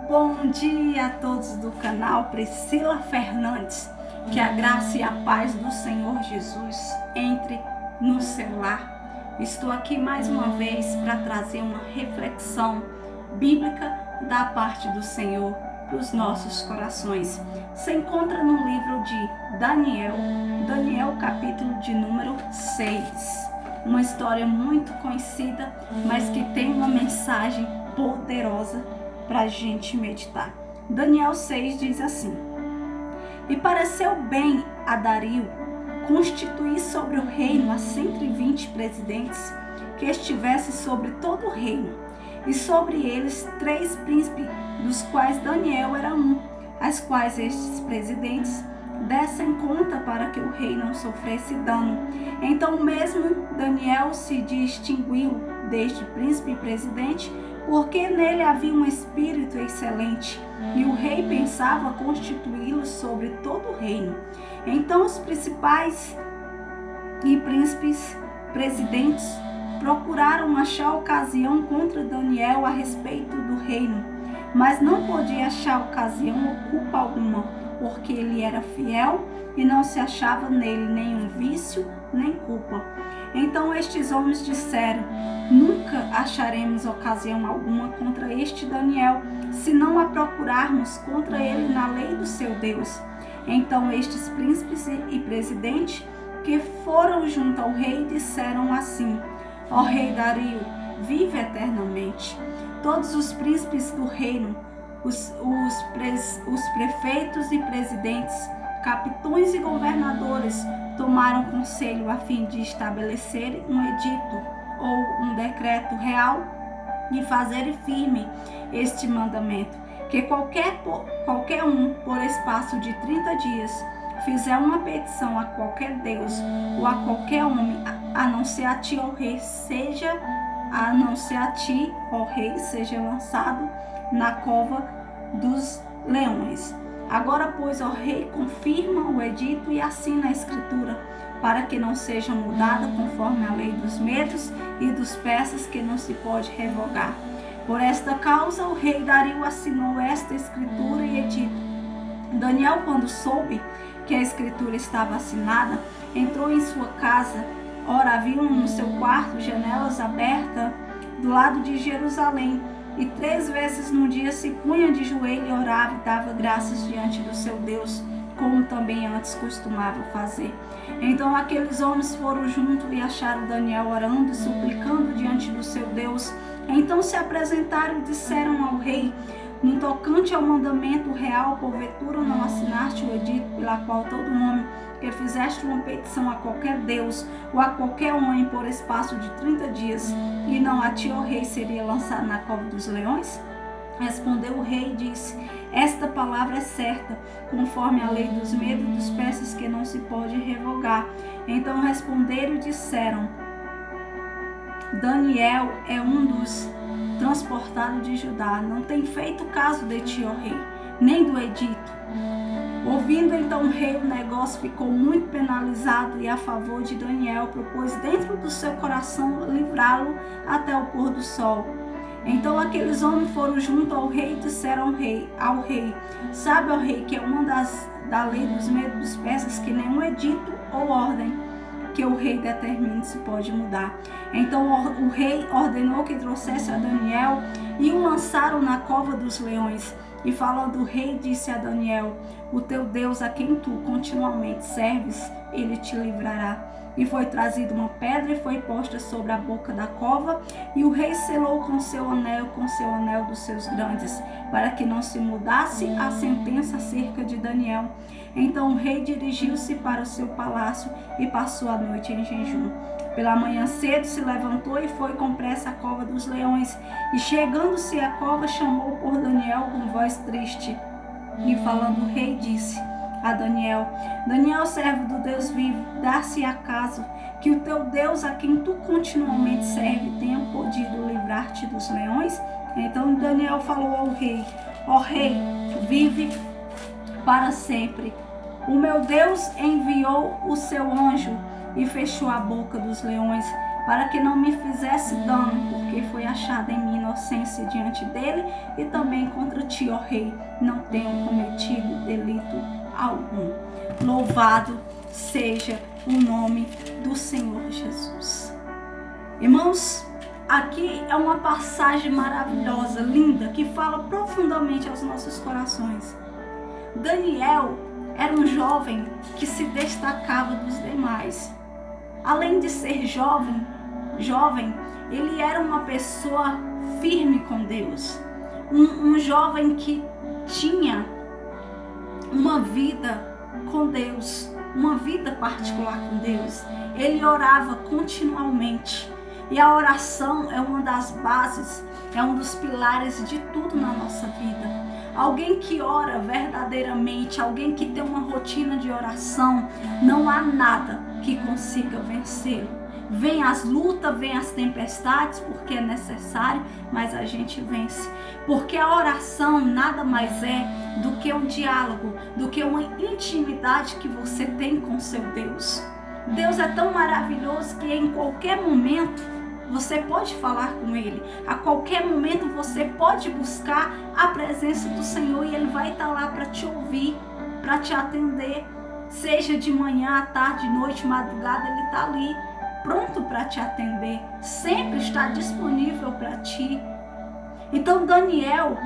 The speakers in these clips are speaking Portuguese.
Bom dia a todos do canal Priscila Fernandes. Que a graça e a paz do Senhor Jesus entre no seu lar. Estou aqui mais uma vez para trazer uma reflexão bíblica da parte do Senhor para os nossos corações. Se encontra no livro de Daniel capítulo de número 6. Uma história muito conhecida, mas que tem uma mensagem poderosa para a gente meditar. Daniel 6 diz assim: E pareceu bem a Dario constituir sobre o reino a 120 presidentes que estivessem sobre todo o reino, e sobre eles 3 príncipes, dos quais Daniel era um, as quais estes presidentes dessem conta para que o rei não sofresse dano. Então mesmo Daniel se distinguiu desde príncipe e presidente, porque nele havia um espírito excelente, e o rei pensava constituí-lo sobre todo o reino. Então os principais e príncipes presidentes procuraram achar ocasião contra Daniel a respeito do reino, mas não podia achar ocasião ou culpa alguma, porque ele era fiel e não se achava nele nenhum vício nem culpa. Então estes homens disseram: Nunca acharemos ocasião alguma contra este Daniel, se não a procurarmos contra ele na lei do seu Deus. Então estes príncipes e presidentes que foram junto ao rei disseram assim: Ó rei Dario, vive eternamente. Todos os príncipes do reino, os prefeitos e presidentes, capitões e governadores tomaram conselho a fim de estabelecerem um edito ou um decreto real e fazerem firme este mandamento, que qualquer um, por espaço de 30 dias, fizer uma petição a qualquer Deus ou a qualquer homem, a não ser a ti, ó rei, seja lançado na cova dos leões. Agora, pois, ó rei, confirma o edito e assina a escritura, para que não seja mudada conforme a lei dos medos e dos persas, que não se pode revogar. Por esta causa, o rei Dario assinou esta escritura e edito. Daniel, quando soube que a escritura estava assinada, entrou em sua casa. Ora, havia no seu quarto janelas abertas do lado de Jerusalém, e 3 vezes no dia se punha de joelho e orava e dava graças diante do seu Deus, como também antes costumava fazer. Então aqueles homens foram juntos e acharam Daniel orando e suplicando diante do seu Deus. Então se apresentaram e disseram ao rei: No tocante ao mandamento real, porventura não assinaste o edito pela qual todo homem que fizeste uma petição a qualquer Deus ou a qualquer homem por espaço de 30 dias, e não a ti, ó rei, seria lançado na cova dos leões? Respondeu o rei e disse: Esta palavra é certa, conforme a lei dos medos e dos persas, que não se pode revogar. Então responderam e disseram: Daniel é um dos transportados de Judá, não tem feito caso de ti, ó rei, nem do edito. Ouvindo então o rei, o negócio ficou muito penalizado, e a favor de Daniel propôs dentro do seu coração livrá-lo até o pôr do sol. Então aqueles homens foram junto ao rei e disseram ao rei: Sabe, ó rei, que é uma da lei dos medos dos persas, que nenhum edito ou ordem que o rei determine se pode mudar. Então o rei ordenou que trouxesse a Daniel e o lançaram na cova dos leões. E falando o rei, disse a Daniel: O teu Deus, a quem tu continuamente serves, ele te livrará. E foi trazida uma pedra e foi posta sobre a boca da cova, e o rei selou com seu anel dos seus grandes, para que não se mudasse a sentença acerca de Daniel. Então o rei dirigiu-se para o seu palácio e passou a noite em jejum. Pela manhã cedo se levantou e foi com pressa à cova dos leões, e chegando-se à cova chamou por Daniel com voz triste. E falando o rei disse a Daniel: Daniel, servo do Deus vivo, dá-se acaso que o teu Deus, a quem tu continuamente serve, tenha podido livrar-te dos leões? Então Daniel falou ao rei: Ó rei, vive para sempre. O meu Deus enviou o seu anjo e fechou a boca dos leões, para que não me fizesse dano, porque foi achada em mim inocência diante dele, e também contra ti, ó rei, não tenho cometido delito algum. Louvado seja o nome do Senhor Jesus. Irmãos, aqui é uma passagem maravilhosa, linda, que fala profundamente aos nossos corações. Daniel era um jovem que se destacava dos demais. Além de ser jovem, ele era uma pessoa firme com Deus. Um jovem que tinha uma vida com Deus, uma vida particular com Deus. Ele orava continuamente. E a oração é uma das bases, é um dos pilares de tudo na nossa vida. Alguém que ora verdadeiramente, alguém que tem uma rotina de oração, não há nada que consiga vencê-lo. Vem as lutas, vem as tempestades, porque é necessário, mas a gente vence. Porque a oração nada mais é do que um diálogo, do que uma intimidade que você tem com seu Deus. Deus é tão maravilhoso que em qualquer momento você pode falar com Ele. A qualquer momento você pode buscar a presença do Senhor e Ele vai estar lá para te ouvir, para te atender. Seja de manhã, à tarde, noite, madrugada, Ele está ali, pronto para te atender. Sempre está disponível para ti. Então Daniel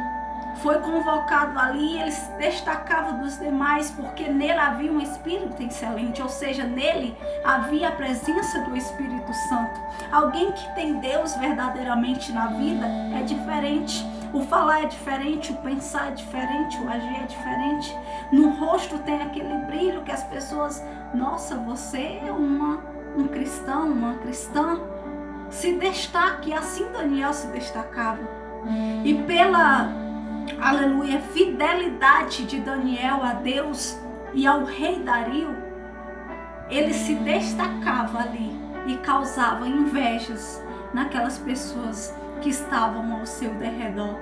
foi convocado ali e ele se destacava dos demais porque nele havia um Espírito excelente, ou seja, nele havia a presença do Espírito Santo. Alguém que tem Deus verdadeiramente na vida é diferente. O falar é diferente, o pensar é diferente, o agir é diferente. No rosto tem aquele brilho que as pessoas, nossa, você é um cristão, uma cristã. Se destaque, assim Daniel se destacava. E pela aleluia, fidelidade de Daniel a Deus e ao rei Dario, ele se destacava ali e causava invejas naquelas pessoas que estavam ao seu derredor.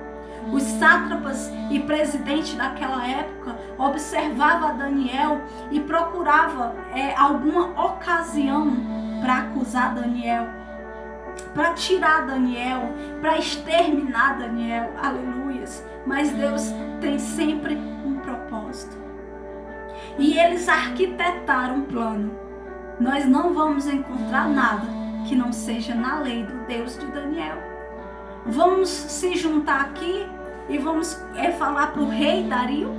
Os sátrapas e presidentes daquela época observavam Daniel e procuravam alguma ocasião para acusar Daniel, para tirar Daniel, para exterminar Daniel, aleluias. Mas Deus tem sempre um propósito. E eles arquitetaram um plano. Nós não vamos encontrar nada que não seja na lei do Deus de Daniel. Vamos se juntar aqui e vamos falar para o rei Dario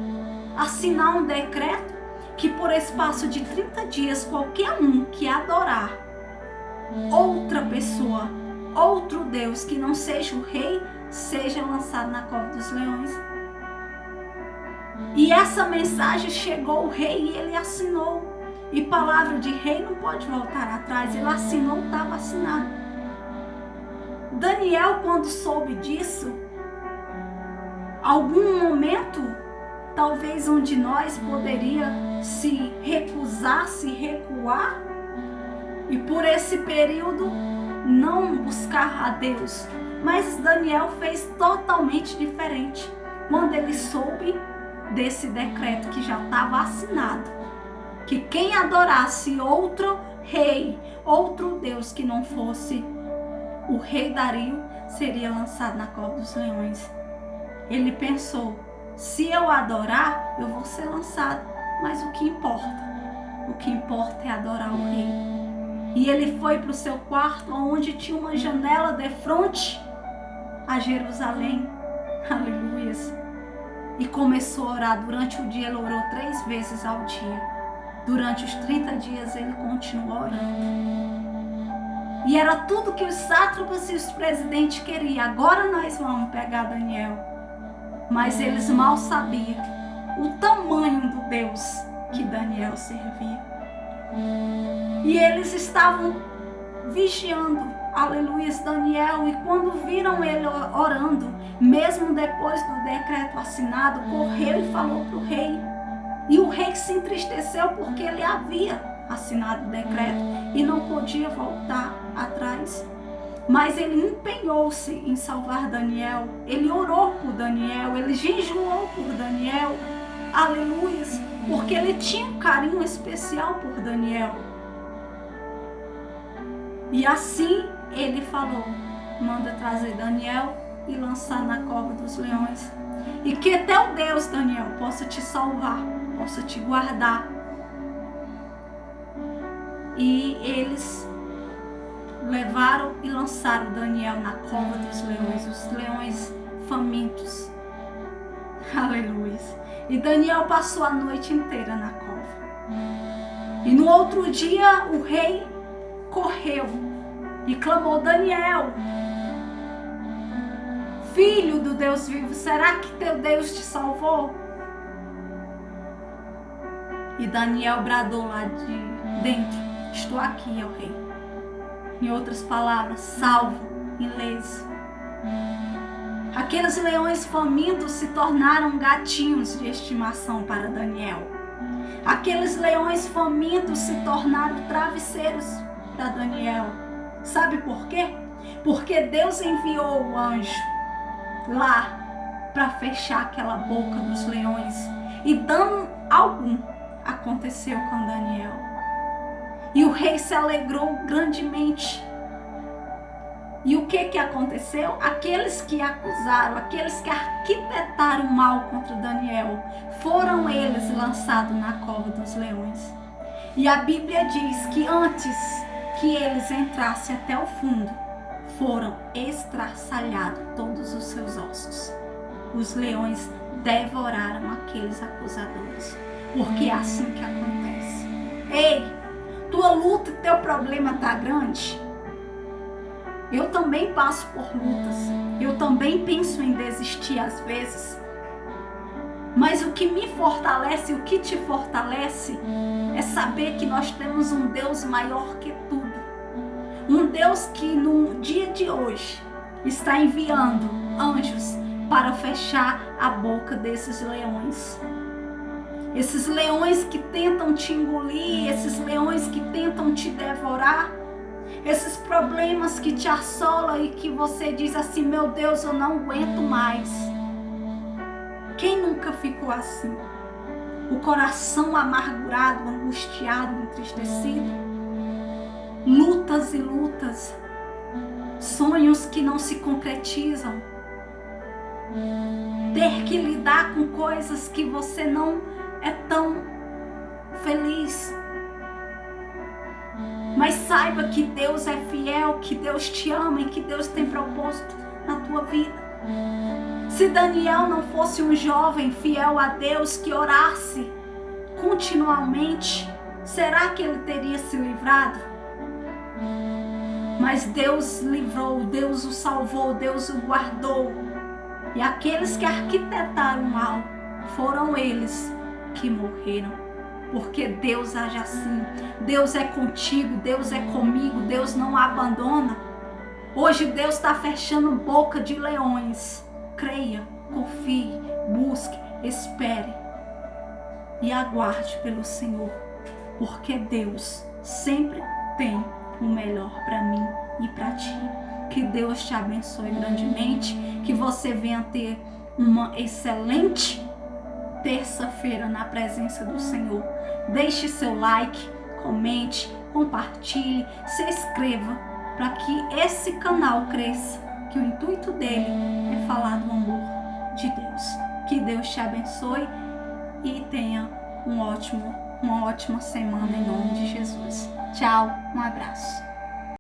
assinar um decreto que por espaço de 30 dias qualquer um que adorar outra pessoa, outro Deus que não seja o rei, seja lançado na cova dos leões. E essa mensagem chegou ao rei e ele assinou. E palavra de rei não pode voltar atrás. Ele assinou, estava assinado. Daniel, quando soube disso, algum momento, talvez um de nós poderia se recusar, se recuar, e por esse período não buscar a Deus. Mas Daniel fez totalmente diferente. Quando ele soube desse decreto que já estava assinado, que quem adorasse outro rei, outro Deus que não fosse o rei Dario, seria lançado na cova dos leões. Ele pensou, se eu adorar, eu vou ser lançado. Mas o que importa é adorar o rei. E ele foi para o seu quarto, onde tinha uma janela de frente a Jerusalém, aleluias, e começou a orar. Durante o dia ele orou 3 vezes ao dia. Durante os 30 dias ele continuou orando. E era tudo que os sátrapas e os presidentes queriam. Agora nós vamos pegar Daniel. Mas eles mal sabiam o tamanho do Deus que Daniel servia. E eles estavam vigiando, aleluia, Daniel, e quando viram ele orando, mesmo depois do decreto assinado, correu e falou para o rei. E o rei se entristeceu porque ele havia assinado o decreto e não podia voltar atrás. Mas ele empenhou-se em salvar Daniel, ele orou por Daniel, ele jejuou por Daniel, aleluia, porque ele tinha um carinho especial por Daniel. E assim ele falou: manda trazer Daniel e lançar na cova dos leões. E que teu Deus, Daniel, possa te salvar, possa te guardar. E eles levaram e lançaram Daniel na cova dos leões, os leões famintos. Aleluia. E Daniel passou a noite inteira na cova. E no outro dia o rei correu e clamou: Daniel, filho do Deus vivo, será que teu Deus te salvou? E Daniel bradou lá de dentro: estou aqui, ó rei. Em outras palavras, salvo, ileso. Aqueles leões famintos se tornaram gatinhos de estimação para Daniel. Aqueles leões famintos se tornaram travesseiros para Daniel. Sabe por quê? Porque Deus enviou o anjo lá para fechar aquela boca dos leões. E dano algum aconteceu com Daniel. E o rei se alegrou grandemente. E o que aconteceu? Aqueles que acusaram, aqueles que arquitetaram mal contra Daniel, foram eles lançados na cova dos leões. E a Bíblia diz que antes que eles entrassem até o fundo, foram estraçalhados todos os seus ossos. Os leões devoraram aqueles acusadores, porque é assim que acontece. Ei, tua luta e teu problema está grande? Eu também passo por lutas, eu também penso em desistir às vezes, mas o que me fortalece, o que te fortalece, é saber que nós temos um Deus maior que tudo, um Deus que no dia de hoje está enviando anjos para fechar a boca desses leões. Esses leões que tentam te engolir, esses leões que tentam te devorar, esses problemas que te assolam e que você diz assim: meu Deus, eu não aguento mais. Quem nunca ficou assim? O coração amargurado, angustiado, entristecido. Lutas e lutas. Sonhos que não se concretizam. Ter que lidar com coisas que você não é tão feliz. Mas saiba que Deus é fiel, que Deus te ama e que Deus tem propósito na tua vida. Se Daniel não fosse um jovem fiel a Deus que orasse continuamente, será que ele teria se livrado? Mas Deus livrou, Deus o salvou, Deus o guardou. E aqueles que arquitetaram mal, foram eles que morreram. Porque Deus age assim. Deus é contigo, Deus é comigo, Deus não abandona. Hoje Deus está fechando boca de leões. Creia, confie, busque, espere e aguarde pelo Senhor. Porque Deus sempre tem o melhor para mim e para ti. Que Deus te abençoe grandemente, que você venha ter uma excelente terça-feira na presença do Senhor. Deixe seu like, comente, compartilhe, se inscreva para que esse canal cresça, que o intuito dele é falar do amor de Deus. Que Deus te abençoe e tenha uma ótima semana em nome de Jesus. Tchau, um abraço.